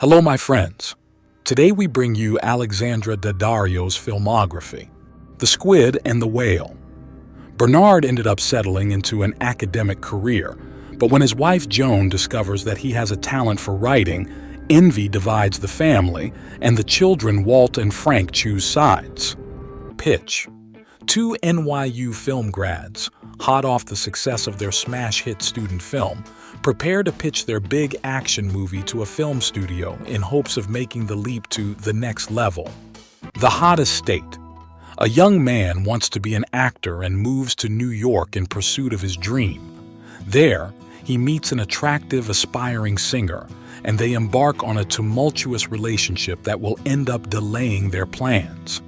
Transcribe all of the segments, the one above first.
Hello, my friends. Today we bring you Alexandra Daddario's filmography, The Squid and the Whale. Bernard ended up settling into an academic career, but when his wife Joan discovers that he has a talent for writing, envy divides the family, and the children Walt and Frank choose sides. Pitch. Two NYU film grads, hot off the success of their smash hit student film, prepare to pitch their big action movie to a film studio in hopes of making the leap to the next level. The hottest state. A young man wants to be an actor and moves to New York in pursuit of his dream. There, he meets an attractive, aspiring singer, and they embark on a tumultuous relationship that will end up delaying their plans.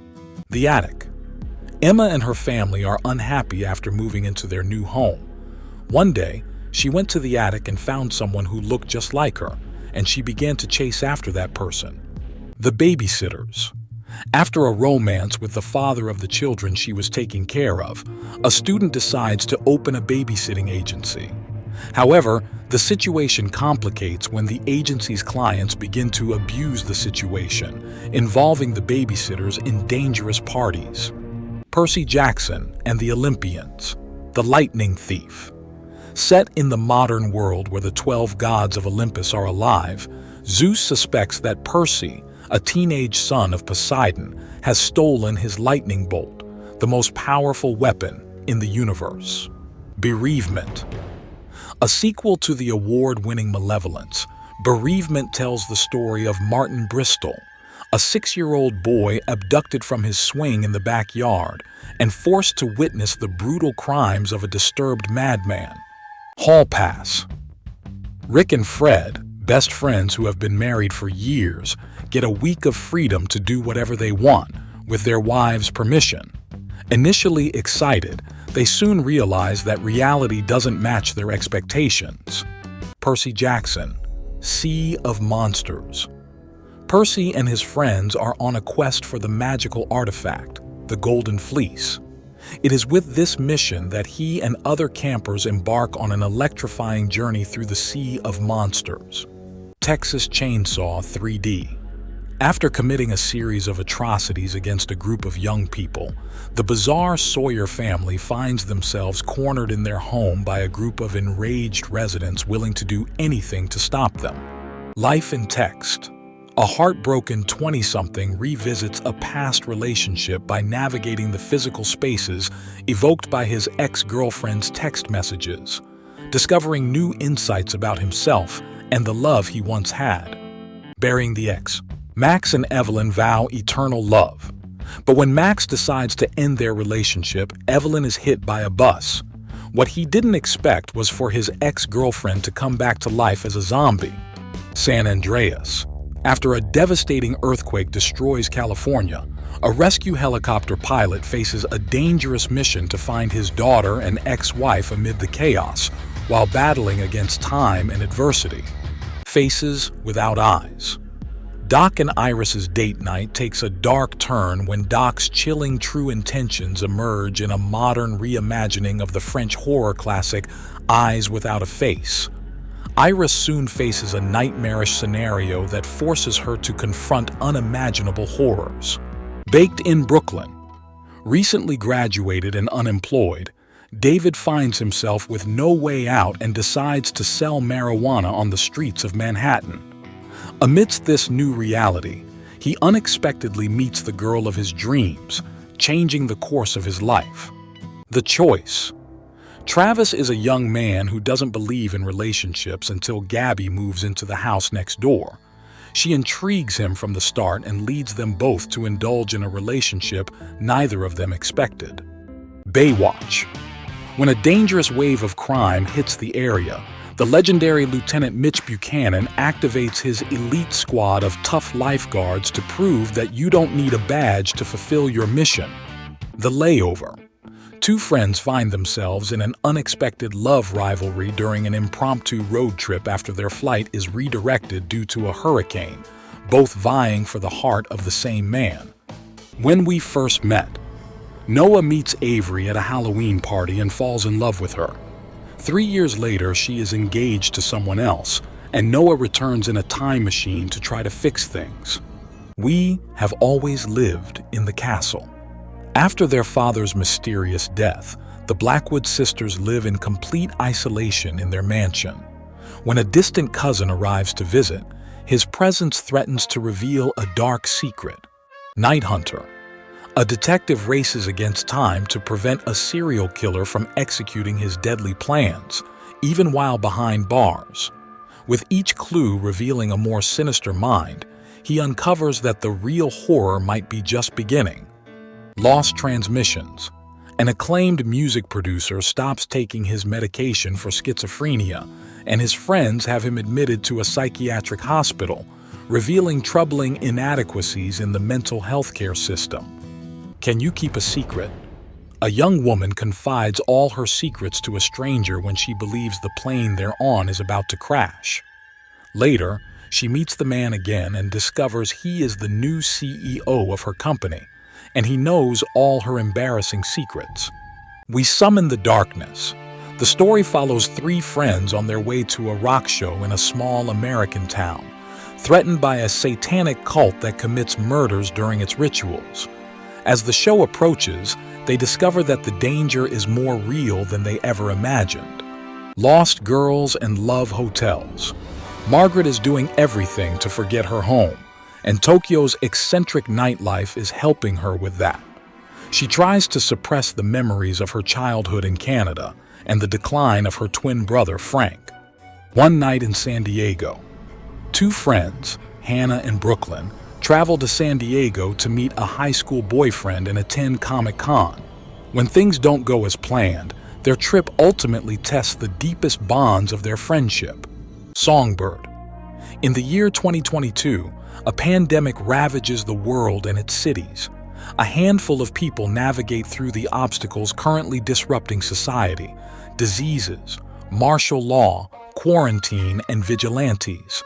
The attic. Emma and her family are unhappy after moving into their new home. One day, she went to the attic and found someone who looked just like her, and she began to chase after that person. The Babysitters. After a romance with the father of the children she was taking care of, a student decides to open a babysitting agency. However, the situation complicates when the agency's clients begin to abuse the situation, involving the babysitters in dangerous parties. Percy Jackson and the Olympians. The Lightning Thief. Set in the modern world where the 12 gods of Olympus are alive, Zeus suspects that Percy, a teenage son of Poseidon, has stolen his lightning bolt, the most powerful weapon in the universe. Bereavement. A sequel to the award-winning Malevolence, Bereavement tells the story of Martin Bristol, a 6-year-old boy abducted from his swing in the backyard and forced to witness the brutal crimes of a disturbed madman. Hall Pass. Rick and Fred, best friends who have been married for years, get a week of freedom to do whatever they want, with their wives' permission. Initially excited, they soon realize that reality doesn't match their expectations. Percy Jackson. Sea of Monsters. Percy and his friends are on a quest for the magical artifact, the Golden Fleece. It is with this mission that he and other campers embark on an electrifying journey through the Sea of Monsters. Texas Chainsaw 3D. After committing a series of atrocities against a group of young people, the bizarre Sawyer family finds themselves cornered in their home by a group of enraged residents willing to do anything to stop them. Life in Text. A heartbroken 20-something revisits a past relationship by navigating the physical spaces evoked by his ex-girlfriend's text messages, discovering new insights about himself and the love he once had. Burying the Ex. Max and Evelyn vow eternal love. But when Max decides to end their relationship, Evelyn is hit by a bus. What he didn't expect was for his ex-girlfriend to come back to life as a zombie. San Andreas. After a devastating earthquake destroys California, a rescue helicopter pilot faces a dangerous mission to find his daughter and ex-wife amid the chaos, while battling against time and adversity. Faces Without Eyes. Doc and Iris's date night takes a dark turn when Doc's chilling true intentions emerge in a modern reimagining of the French horror classic Eyes Without a Face. Iris soon faces a nightmarish scenario that forces her to confront unimaginable horrors. Baked in Brooklyn. Recently graduated and unemployed, David finds himself with no way out and decides to sell marijuana on the streets of Manhattan. Amidst this new reality, he unexpectedly meets the girl of his dreams, changing the course of his life. The Choice. Travis is a young man who doesn't believe in relationships until Gabby moves into the house next door. She intrigues him from the start and leads them both to indulge in a relationship neither of them expected. Baywatch. When a dangerous wave of crime hits the area, the legendary Lieutenant Mitch Buchanan activates his elite squad of tough lifeguards to prove that you don't need a badge to fulfill your mission. The Layover. Two friends find themselves in an unexpected love rivalry during an impromptu road trip after their flight is redirected due to a hurricane, both vying for the heart of the same man. When We First Met. Noah meets Avery at a Halloween party and falls in love with her. 3 years later, she is engaged to someone else, and Noah returns in a time machine to try to fix things. We have always lived in the castle. After their father's mysterious death, the Blackwood sisters live in complete isolation in their mansion. When a distant cousin arrives to visit, his presence threatens to reveal a dark secret. Night Hunter. A detective races against time to prevent a serial killer from executing his deadly plans, even while behind bars. With each clue revealing a more sinister mind, he uncovers that the real horror might be just beginning. Lost Transmissions. An acclaimed music producer stops taking his medication for schizophrenia, and his friends have him admitted to a psychiatric hospital, revealing troubling inadequacies in the mental health care system. Can you keep a secret? A young woman confides all her secrets to a stranger when she believes the plane they're on is about to crash. Later, she meets the man again and discovers he is the new CEO of her company, and he knows all her embarrassing secrets. We Summon the Darkness. The story follows three friends on their way to a rock show in a small American town, threatened by a satanic cult that commits murders during its rituals. As the show approaches, they discover that the danger is more real than they ever imagined. Lost Girls and Love Hotels. Margaret is doing everything to forget her home, and Tokyo's eccentric nightlife is helping her with that. She tries to suppress the memories of her childhood in Canada and the decline of her twin brother, Frank. One Night in San Diego. Two friends, Hannah and Brooklyn, travel to San Diego to meet a high school boyfriend and attend Comic-Con. When things don't go as planned, their trip ultimately tests the deepest bonds of their friendship. Songbird. In the year 2022, a pandemic ravages the world and its cities. A handful of people navigate through the obstacles currently disrupting society: diseases, martial law, quarantine, and vigilantes.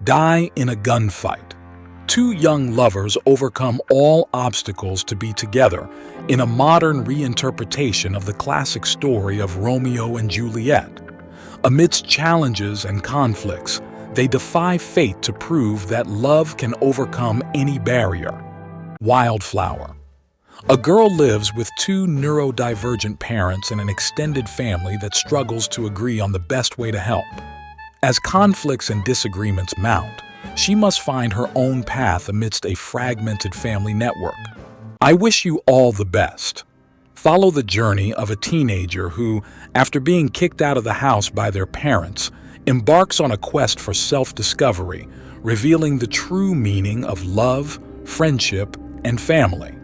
Die in a gunfight. Two young lovers overcome all obstacles to be together in a modern reinterpretation of the classic story of Romeo and Juliet. Amidst challenges and conflicts, they defy fate to prove that love can overcome any barrier. Wildflower. A girl lives with two neurodivergent parents and an extended family that struggles to agree on the best way to help. As conflicts and disagreements mount, she must find her own path amidst a fragmented family network. I wish you all the best. Follow the journey of a teenager who, after being kicked out of the house by their parents, embarks on a quest for self-discovery, revealing the true meaning of love, friendship, and family.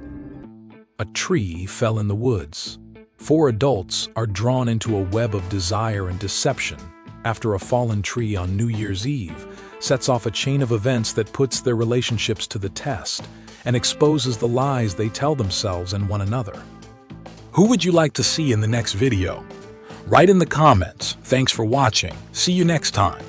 A tree fell in the woods. 4 adults are drawn into a web of desire and deception after a fallen tree on New Year's Eve sets off a chain of events that puts their relationships to the test and exposes the lies they tell themselves and one another. Who would you like to see in the next video? Write in the comments. Thanks for watching. See you next time.